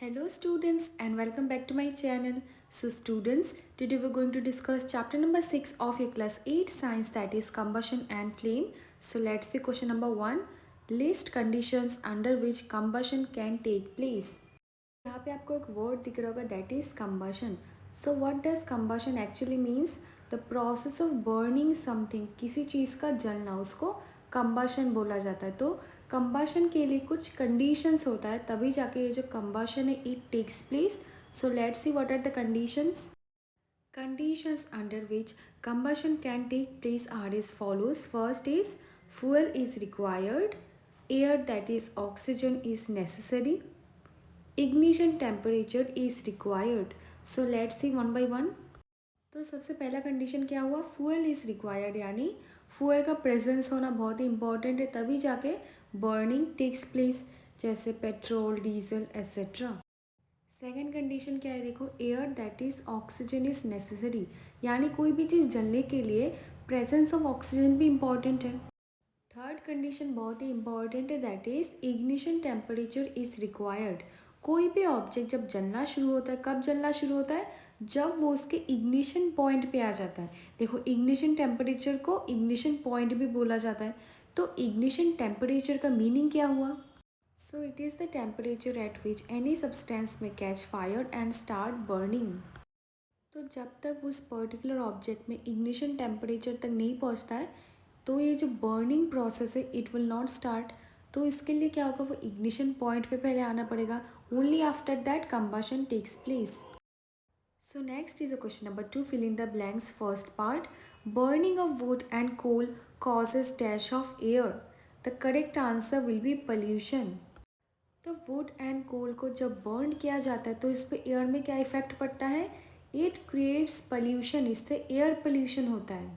Hello students and welcome back to my channel. So students, today we're going to discuss chapter number 6 of your class 8 science, that is combustion and flame. So let's see question number 1. List conditions under which combustion can take place. यहाँ पे आपको एक word दिख रहा होगा, that is combustion. So what does combustion actually means? The process of burning something, किसी चीज़ का जलना, उसको कंबशन बोला जाता है. तो कंबशन के लिए कुछ कंडीशंस होता है, तभी जाके ये जो कंबशन है it takes place. So let's see what are the conditions. Conditions under which combustion can take place are as follows. First is fuel is required, air that is oxygen is necessary, ignition temperature is required. So let's see one by one. तो सबसे पहला condition क्या हुआ? Fuel is required, यानी fuel का presence होना बहुत ही important है, तभी जाके बर्निंग टेक्स प्लेस, जैसे petrol, diesel etcetera. Second condition क्या है? देखो, air that is oxygen is necessary, यानी कोई भी चीज़ जलने के लिए प्रेजेंस ऑफ ऑक्सीजन भी इम्पॉर्टेंट है. थर्ड कंडीशन बहुत ही इंपॉर्टेंट है, that is ignition temperature is required. कोई भी ऑब्जेक्ट जब जलना शुरू होता है, कब जलना शुरू होता है? जब वो उसके इग्निशन पॉइंट पे आ जाता है. देखो, इग्निशन टेम्परेचर को इग्निशन पॉइंट भी बोला जाता है. तो इग्निशन टेम्परेचर का मीनिंग क्या हुआ? So it is the temperature at which any substance may catch fire and start burning. तो जब तक उस पर्टिकुलर ऑब्जेक्ट में इग्निशन टेम्परेचर तक नहीं पहुंचता है, तो ये जो बर्निंग प्रोसेस है इट विल नॉट स्टार्ट. तो इसके लिए क्या होगा? वो इग्निशन पॉइंट पे पहले आना पड़ेगा. Only after that combustion takes place. So next is a question number 2, fill in the blanks. First part, burning of wood and coal causes dash of air. The correct answer will be pollution. तो would and coal को जब burn किया जाता है तो इस पे air में क्या इफेक्ट पड़ता है? इट क्रिएट्स पॉल्यूशन, इससे एयर पोल्यूशन होता है.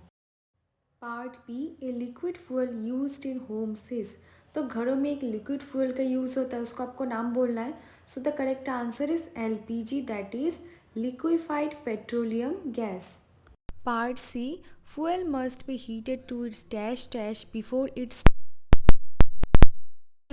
Part B, a liquid fuel used in homes. तो घरों में एक लिक्विड फ्यूल का यूज़ होता है, उसको आपको नाम बोलना है. So the correct answer is LPG, that is liquefied petroleum gas. Part C, fuel must be heated to its dash dash before its.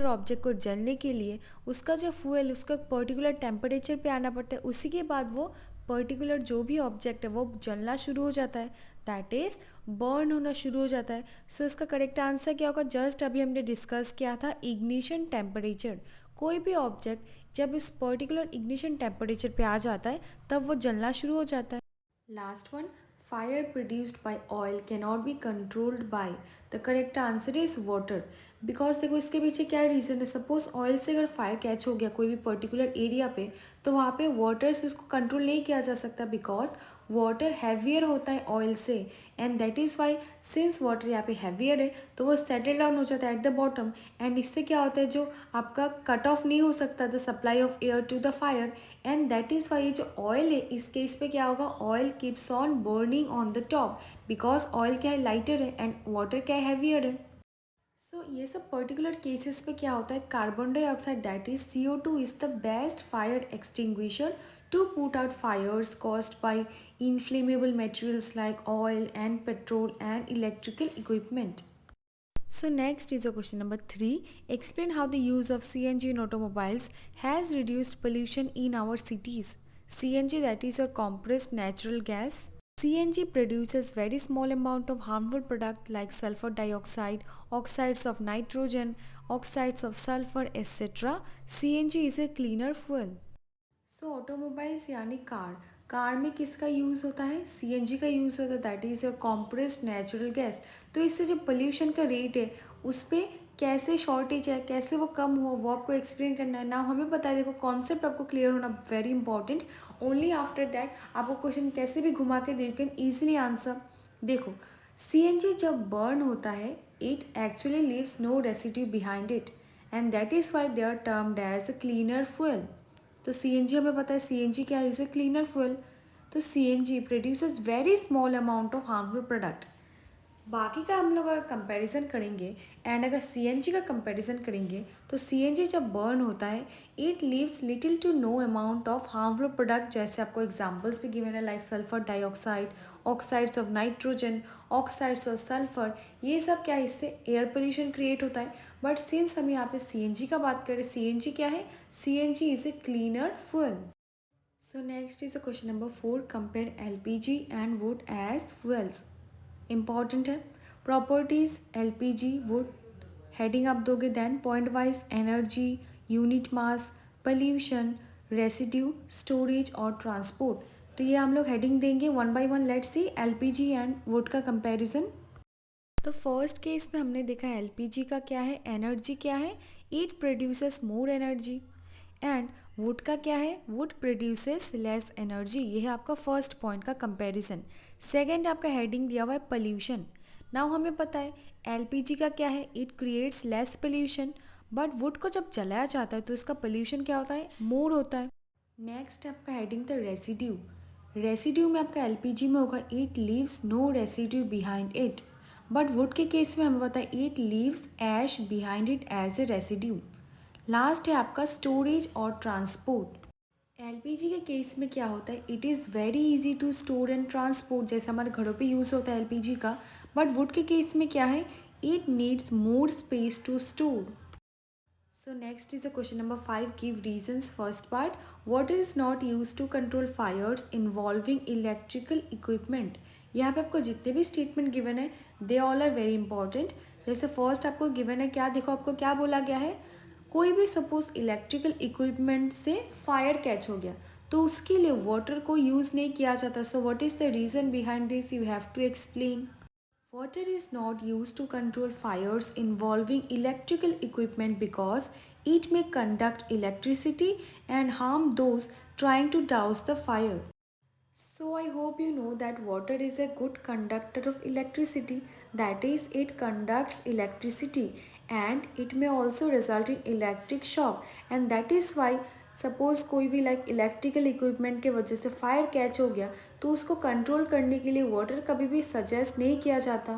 Object को जलने के लिए उसका जो फ्यूल, उसका पर्टिकुलर टेम्परेचर पे आना पड़ता है, उसी के बाद वो पर्टिकुलर जो भी ऑब्जेक्ट है वो जलना शुरू हो जाता है, दैट इज़ बर्न होना शुरू हो जाता है. सो इसका करेक्ट आंसर क्या होगा? जस्ट अभी हमने डिस्कस किया था, इग्निशन टेम्परेचर. कोई भी ऑब्जेक्ट जब इस पर्टिकुलर इग्निशन टेम्परेचर पे आ जाता है तब वो जलना शुरू हो जाता है. Last one, fire produced by oil can not be controlled by. The correct answer is water. Because देखो, इसके पीछे क्या रीज़न है? सपोज ऑयल से अगर फायर कैच हो गया कोई भी पर्टिकुलर एरिया पे, तो वहाँ पे वाटर से उसको कंट्रोल नहीं किया जा सकता, बिकॉज वाटर हैवियर होता है ऑयल से. And that is Y, since water यहाँ पे हैवियर है तो वो सेटल डाउन हो जाता है एट द बॉटम. एंड इससे क्या होता है, जो आपका कट ऑफ नहीं हो सकता the supply of air to the fire. And that is why ये जो ऑयल है, इस केस पे क्या होगा? Oil keeps on burning on the top, because oil क्या है? लाइटर है, एंड वाटर क्या है? हैवियर है. सो ये सब पर्टिकुलर केसेस पे क्या होता है? Carbon dioxide, that is CO2, is the best fire extinguisher to put out fires caused by inflammable materials like oil and petrol and electrical equipment. So next is a question number 3. Explain how the use of CNG in automobiles has reduced pollution in our cities. CNG, that is your compressed natural gas. CNG produces very small amount of harmful product like sulfur dioxide, oxides of nitrogen, oxides of sulfur, etc. CNG is a cleaner fuel. So automobiles यानी car, car में किसका use होता है? CNG का use होता है, that is your compressed natural gas. तो इससे जो पोल्यूशन का रेट है उस पर कैसे शॉर्टेज है, कैसे वो कम हुआ, वो आपको एक्सप्लेन करना है ना. हमें पता है, देखो कॉन्सेप्ट आपको क्लियर होना very important. Only after that आपको क्वेश्चन कैसे भी घुमा के दे यू कैन ईजिली आंसर. देखो, सीएनजी जब बर्न होता है it actually leaves no residue behind it, and that is why they are termed as a cleaner fuel. तो सीएनजी हमें पता है, सीएनजी क्या है? Is a cleaner fuel. तो CNG produces very small amount of harmful product. बाकी का हम लोग अगर कंपैरिजन करेंगे एंड अगर सीएनजी का कंपैरिजन करेंगे तो सीएनजी जब बर्न होता है it leaves little to no amount of harmful product, जैसे आपको एग्जांपल्स भी गिवन है like sulphur dioxide, oxides of nitrogen, oxides of sulphur. ये सब क्या है, इससे एयर पोल्यूशन क्रिएट होता है। बट सिंस हम यहाँ पे सीएनजी का बात करें, सीएनजी क्या है, CNG is a cleaner fuel. So next is a question number 4. Compare LPG and wood as fuels. Important है। Properties LPG wood, heading up दोगे then point wise energy, unit mass, pollution, residue, storage और transport। तो ये हम लोग heading देंगे one by one. Let's see LPG and would का comparison. तो फर्स्ट केस में हमने देखा एलपीजी का क्या है, एनर्जी क्या है, it produces more energy. And would का क्या है, वुड प्रोड्यूसेस लेस एनर्जी। ये है आपका फर्स्ट पॉइंट का कंपैरिजन। सेकंड आपका हेडिंग दिया हुआ है पोल्यूशन। नाउ हमें पता है एलपीजी का क्या है, it creates less pollution, but would को जब जलाया जाता है तो इसका पोल्यूशन क्या होता है, मोर होता है। नेक्स्ट आपका हेडिंग था रेसिड्यू। रेसिड्यू में आपका एलपीजी में होगा it leaves no residue behind it, but wood के केस में हमें पता है it leaves ash behind it as a residue. Last है आपका स्टोरेज और ट्रांसपोर्ट। एलपीजी के केस में क्या होता है, it is very easy to store and transport, जैसे हमारे घरों पे यूज़ होता है एलपीजी का। बट वुड के केस में क्या है, it needs more space to store. So next is a question number 5. Give reasons. First part. What is not used to control fires involving electrical equipment? यहाँ पे आपको जितने भी स्टेटमेंट गिवन है they all are very important. जैसे first आपको given है क्या, देखो आपको क्या बोला गया है, कोई भी सपोज इलेक्ट्रिकल इक्विपमेंट से फायर कैच हो गया तो उसके लिए वाटर को यूज़ नहीं किया जाता। So what is the reason behind this, you have to explain. Water is not used to control fires involving electrical equipment because it may conduct electricity and harm those trying to douse the fire. So I hope you know that water is a good conductor of electricity, that is it conducts electricity and it may also result in electric shock, and that is why suppose कोई भी like electrical equipment के वजह से fire catch हो गया तो उसको control करने के लिए वाटर कभी भी सजेस्ट नहीं किया जाता।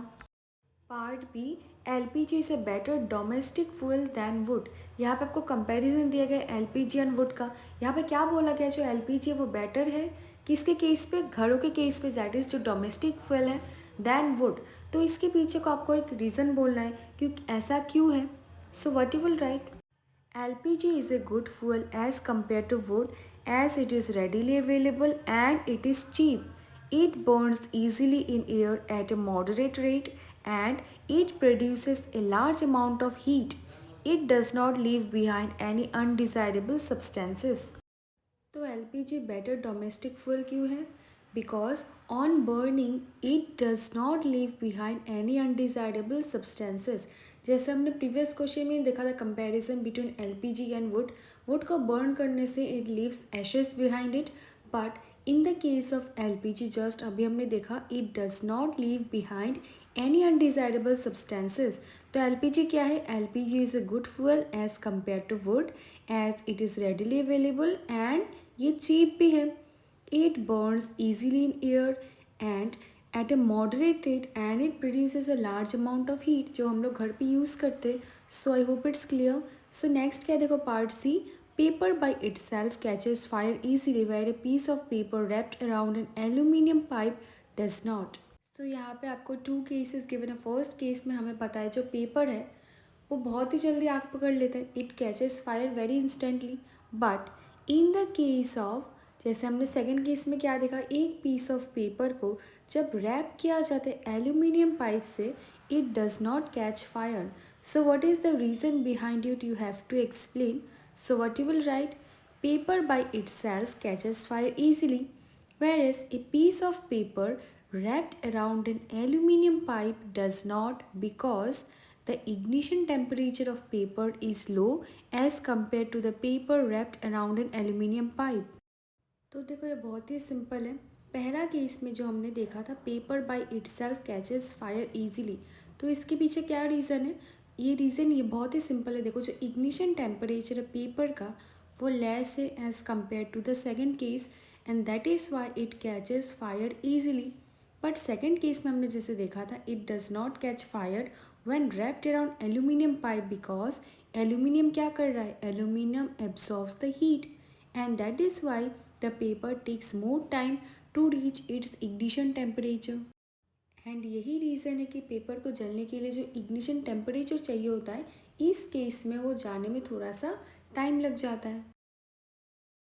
Part B, LPG is a better domestic fuel than wood. यहाँ पे आपको कंपैरिजन दिया गया एलपीजी एंड वुड का। यहाँ पे क्या बोला गया, जो एलपीजी है वो बेटर है किसके केस पे, घरों के केस पे, दैट इज़ जो डोमेस्टिक फ्यूल है, दैन वुड। तो इसके पीछे को आपको एक रीज़न बोलना है क्योंकि ऐसा क्यों है। सो what you will right, LPG is a good fuel as compared to wood as it is readily available and it is cheap. It burns easily in air at a moderate rate and it produces a large amount of heat. It does not leave behind any undesirable substances. तो LPG better domestic fuel क्यों है, because on burning it does not leave behind any undesirable substances. जैसे हमने previous question में देखा था comparison between LPG and would, would को burn करने से it leaves ashes behind it, but in the case of LPG just अभी हमने देखा it does not leave behind any undesirable substances. तो एलपीजी क्या है, LPG is a good fuel as compare to wood as it is readily available and ये cheap भी है। It burns easily in air and at a moderate rate and it produces a large amount of heat, जो हम लोग घर पे use करते। So I hope it's clear. So next क्या देखो part C, paper by itself catches fire easily where a piece of paper wrapped around an aluminium pipe does not. सो यहाँ पे आपको टू केसेस गिवन है। First case में हमें पता है जो पेपर है वो बहुत ही जल्दी आग पकड़ लेता है, it catches fire very instantly. But in the case of, जैसे हमने सेकंड केस में क्या देखा, एक पीस ऑफ पेपर को जब रैप किया जाता है एल्यूमिनियम पाइप से it does not catch fire. So what is the reason behind it, you have to explain. So what you will write, paper by itself catches fire easily whereas a piece of paper wrapped around an aluminum pipe does not, because the ignition temperature of paper is low as compared to the paper wrapped around an aluminum pipe। तो देखो ये बहुत ही simple है। पहला case में जो हमने देखा था paper by itself catches fire easily, तो इसके पीछे क्या रीज़न है, ये रीज़न ये बहुत ही सिंपल है। देखो जो इग्निशन टेम्परेचर है पेपर का वो लेस है as compare to the second case and that is why it catches fire easily. But second case में हमने जैसे देखा था, it does not catch fire when wrapped around aluminium pipe because aluminium क्या कर रहा है, aluminium absorbs the heat and that is why the paper takes more time to reach its ignition temperature. And यही reason है कि paper को जलने के लिए जो इग्निशन टेम्परेचर चाहिए होता है, इस केस में वो जाने में थोड़ा सा टाइम लग जाता है।